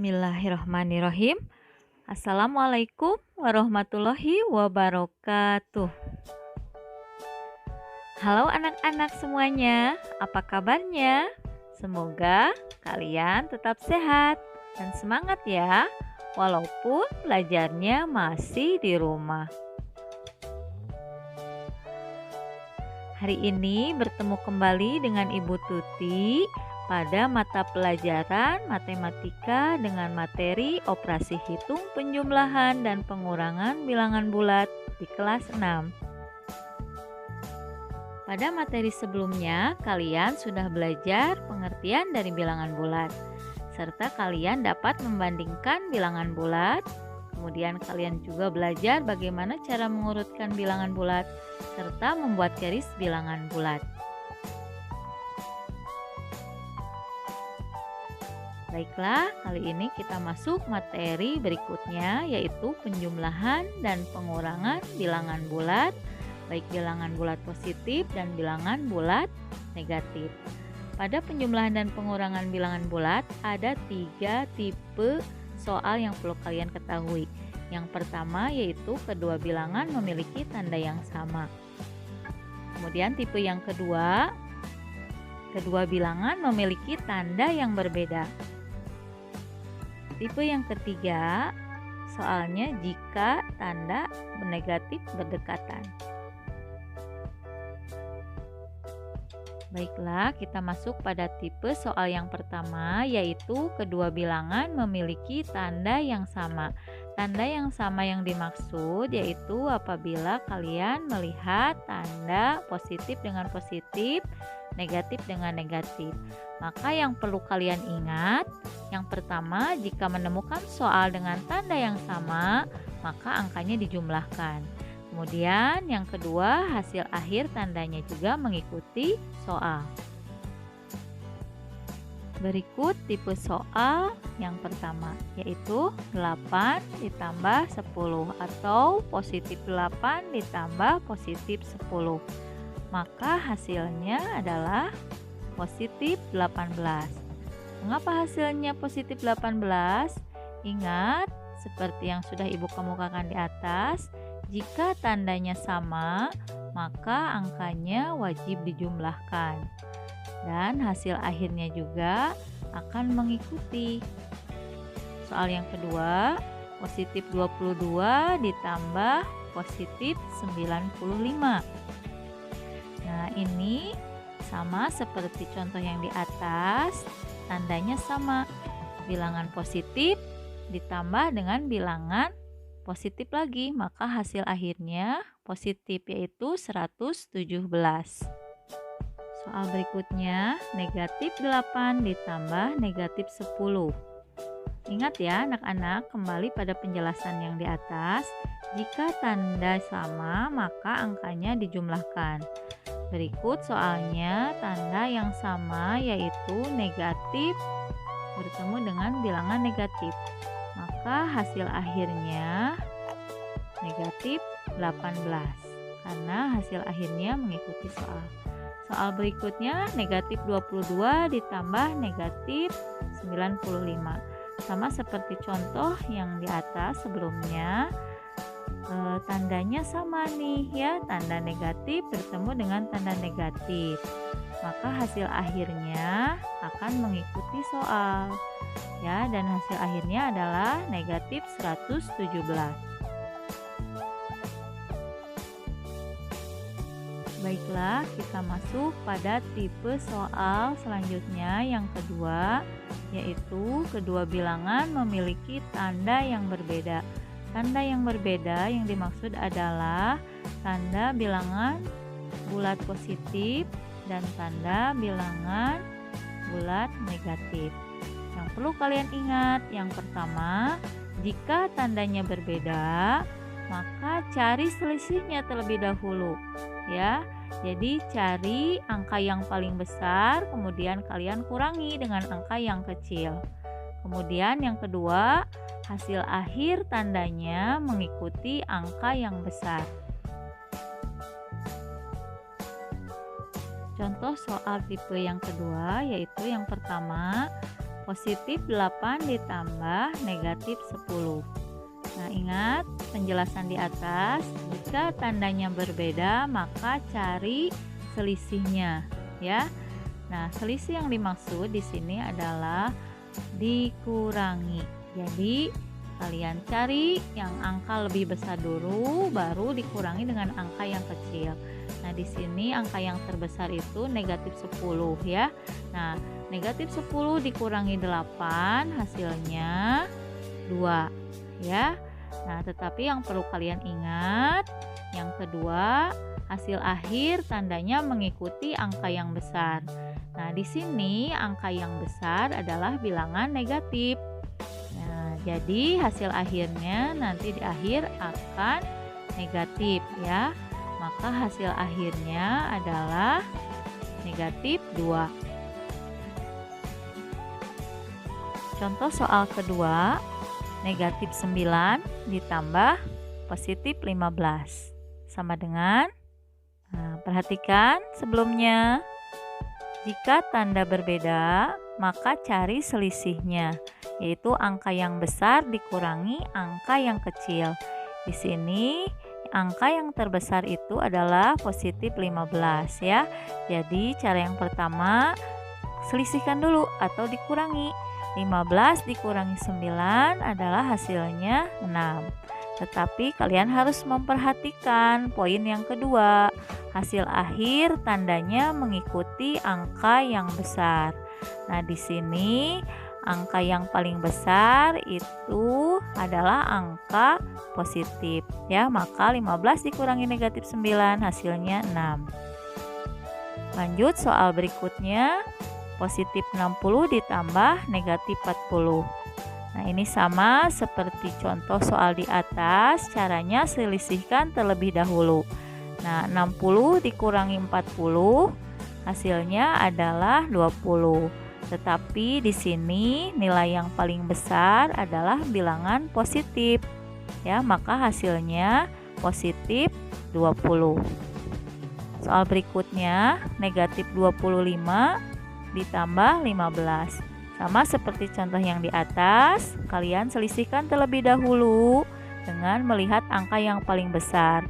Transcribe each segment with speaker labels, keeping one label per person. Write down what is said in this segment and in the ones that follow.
Speaker 1: Bismillahirrahmanirrahim. Assalamualaikum warahmatullahi wabarakatuh. Halo anak-anak semuanya, apa kabarnya? Semoga kalian tetap sehat dan semangat ya, walaupun belajarnya masih di rumah. Hari ini bertemu kembali dengan Ibu Tuti pada mata pelajaran matematika dengan materi operasi hitung penjumlahan dan pengurangan bilangan bulat di kelas 6. Pada materi sebelumnya, kalian sudah belajar pengertian dari bilangan bulat, serta kalian dapat membandingkan bilangan bulat. Kemudian kalian juga belajar bagaimana cara mengurutkan bilangan bulat, serta membuat garis bilangan bulat. Baiklah, kali ini kita masuk materi berikutnya, yaitu penjumlahan dan pengurangan bilangan bulat, baik bilangan bulat positif dan bilangan bulat negatif. Pada penjumlahan dan pengurangan bilangan bulat, ada 3 tipe soal yang perlu kalian ketahui. Yang pertama yaitu kedua bilangan memiliki tanda yang sama. Kemudian tipe yang kedua, kedua bilangan memiliki tanda yang berbeda. Tipe yang ketiga, soalnya jika tanda negatif berdekatan. Baiklah, kita masuk pada tipe soal yang pertama, yaitu kedua bilangan memiliki tanda yang sama. Tanda yang sama yang dimaksud yaitu apabila kalian melihat tanda positif dengan positif, negatif dengan negatif. Maka yang perlu kalian ingat, yang pertama, jika menemukan soal dengan tanda yang sama, maka angkanya dijumlahkan. Kemudian yang kedua, hasil akhir tandanya juga mengikuti soal. Berikut tipe soal yang pertama, yaitu 8 ditambah 10 atau positif 8 ditambah positif 10. Maka hasilnya adalah positif 18. Mengapa hasilnya positif 18? Ingat, seperti yang sudah Ibu kemukakan di atas, jika tandanya sama, maka angkanya wajib dijumlahkan. Dan hasil akhirnya juga akan mengikuti. Soal yang kedua, positif 22 ditambah positif 95. Nah, ini sama seperti contoh yang di atas, tandanya sama. Bilangan positif ditambah dengan bilangan positif lagi, maka hasil akhirnya positif, yaitu 117. Soal berikutnya, negatif 8 ditambah negatif 10. Ingat ya anak-anak, kembali pada penjelasan yang di atas, jika tanda sama maka angkanya dijumlahkan. Berikut soalnya tanda yang sama yaitu negatif bertemu dengan bilangan negatif. Maka hasil akhirnya negatif 18 karena hasil akhirnya mengikuti soal. Soal berikutnya negatif 22 ditambah negatif 95. Sama seperti contoh yang di atas sebelumnya, tandanya sama nih ya, tanda negatif bertemu dengan tanda negatif. Maka hasil akhirnya akan mengikuti soal. Ya, dan hasil akhirnya adalah negatif 117. Baiklah, kita masuk pada tipe soal selanjutnya yang kedua, yaitu kedua bilangan memiliki tanda yang berbeda. Tanda yang berbeda yang dimaksud adalah tanda bilangan bulat positif dan tanda bilangan bulat negatif. Yang perlu kalian ingat, yang pertama, jika tandanya berbeda, maka cari selisihnya terlebih dahulu, ya. Jadi cari angka yang paling besar, kemudian kalian kurangi dengan angka yang kecil. Kemudian yang kedua, hasil akhir tandanya mengikuti angka yang besar. Contoh soal tipe yang kedua yaitu yang pertama, positif 8 ditambah negatif 10. Nah, ingat penjelasan di atas, jika tandanya berbeda maka cari selisihnya ya. Nah, selisih yang dimaksud di sini adalah dikurangi. Jadi, kalian cari yang angka lebih besar dulu, baru dikurangi dengan angka yang kecil. Nah, di sini angka yang terbesar itu negatif 10 ya. Nah, negatif 10 dikurangi 8 hasilnya 2 ya. Nah, tetapi yang perlu kalian ingat, yang kedua, hasil akhir tandanya mengikuti angka yang besar. Nah, di sini angka yang besar adalah bilangan negatif. Nah, jadi hasil akhirnya nanti di akhir akan negatif ya. Maka hasil akhirnya adalah negatif 2. Contoh soal kedua, negatif 9 ditambah positif 15. Sama dengan, perhatikan sebelumnya. Jika tanda berbeda, maka cari selisihnya, yaitu angka yang besar dikurangi angka yang kecil. Di sini angka yang terbesar itu adalah positif 15 ya. Jadi cara yang pertama, selisihkan dulu atau dikurangi. 15 dikurangi 9 adalah hasilnya 6. Tetapi kalian harus memperhatikan poin yang kedua. Hasil akhir tandanya mengikuti angka yang besar. Nah, di sini angka yang paling besar itu adalah angka positif ya. Maka 15 dikurangi negatif 9 hasilnya 6. Lanjut soal berikutnya, positif 60 ditambah negatif 40. Nah, ini sama seperti contoh soal di atas, caranya selisihkan terlebih dahulu. Nah, 60 dikurangi 40 hasilnya adalah 20. Tetapi di sini nilai yang paling besar adalah bilangan positif. Ya, maka hasilnya positif 20. Soal berikutnya, negatif 25 ditambah 15. Sama seperti contoh yang di atas, kalian selisihkan terlebih dahulu dengan melihat angka yang paling besar.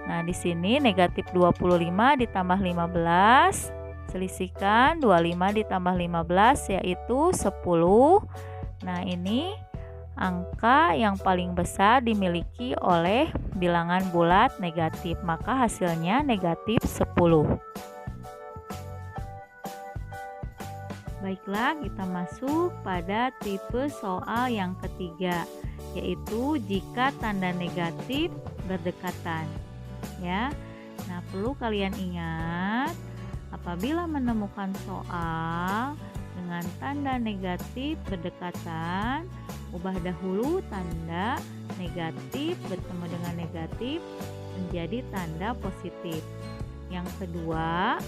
Speaker 1: Nah, di sini negatif 25 ditambah 15, selisihkan 25 ditambah 15 yaitu 10. Nah, ini angka yang paling besar dimiliki oleh bilangan bulat negatif, maka hasilnya negatif 10. Baiklah, kita masuk pada tipe soal yang ketiga, yaitu jika tanda negatif berdekatan. Ya. Nah, perlu kalian ingat, apabila menemukan soal dengan tanda negatif berdekatan, ubah dahulu tanda negatif bertemu dengan negatif menjadi tanda positif. Yang kedua,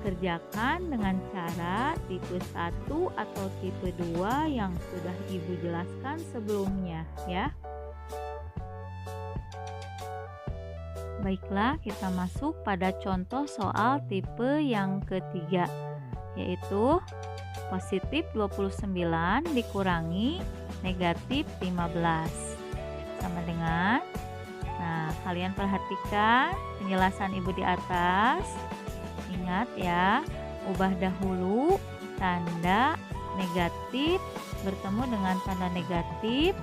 Speaker 1: kerjakan dengan cara tipe 1 atau tipe 2 yang sudah Ibu jelaskan sebelumnya ya. Baiklah, kita masuk pada contoh soal tipe yang ketiga, yaitu positif 29 dikurangi negatif 15. Sama dengan, nah, kalian perhatikan penjelasan Ibu di atas. Ingat ya, ubah dahulu tanda negatif bertemu dengan tanda negatif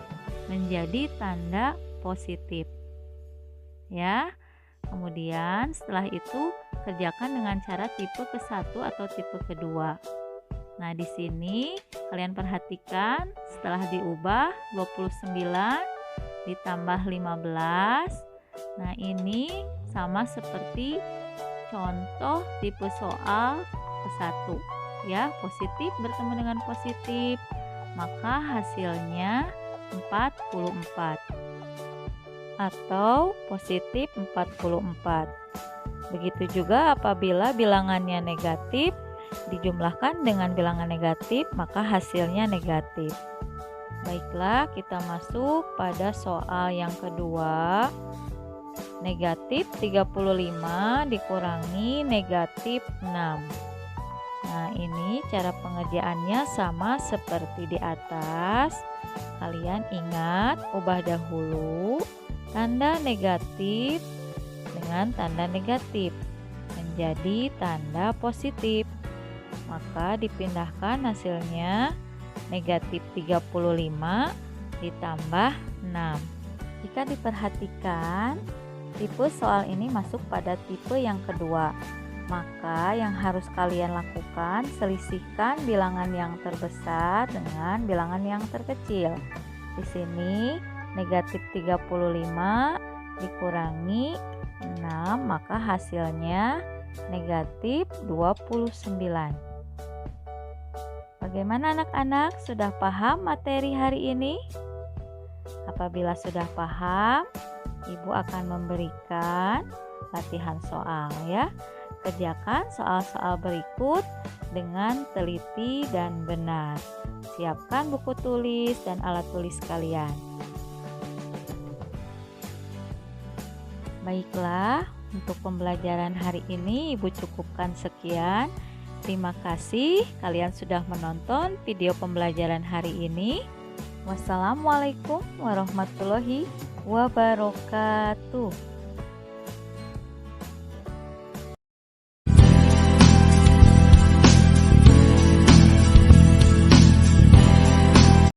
Speaker 1: menjadi tanda positif. Ya. Kemudian setelah itu kerjakan dengan cara tipe ke-1 atau tipe kedua. Nah, di sini kalian perhatikan setelah diubah 29 ditambah 15. Nah, ini sama seperti contoh tipe soal ke-1 ya, positif bertemu dengan positif, maka hasilnya 44 atau positif 44. Begitu juga apabila bilangannya negatif dijumlahkan dengan bilangan negatif, maka hasilnya negatif. Baiklah, kita masuk pada soal yang kedua. Negatif 35 dikurangi negatif 6. Nah, Nah, ini cara pengerjaannya sama seperti di atas. Kalian ingat, ubah dahulu tanda negatif dengan tanda negatif menjadi tanda positif. Maka dipindahkan hasilnya negatif 35 ditambah 6. Jika diperhatikan, tipe soal ini masuk pada tipe yang kedua. Maka yang harus kalian lakukan, selisihkan bilangan yang terbesar dengan bilangan yang terkecil. Di sini negatif 35 dikurangi 6, maka hasilnya negatif 29. Bagaimana anak-anak? Sudah paham materi hari ini? Apabila sudah paham, Ibu akan memberikan latihan soal ya. Kerjakan soal-soal berikut dengan teliti dan benar. Siapkan buku tulis dan alat tulis kalian. Baiklah, untuk pembelajaran hari ini Ibu cukupkan sekian. Terima kasih kalian sudah menonton video pembelajaran hari ini. Wassalamualaikum warahmatullahi wabarakatuh.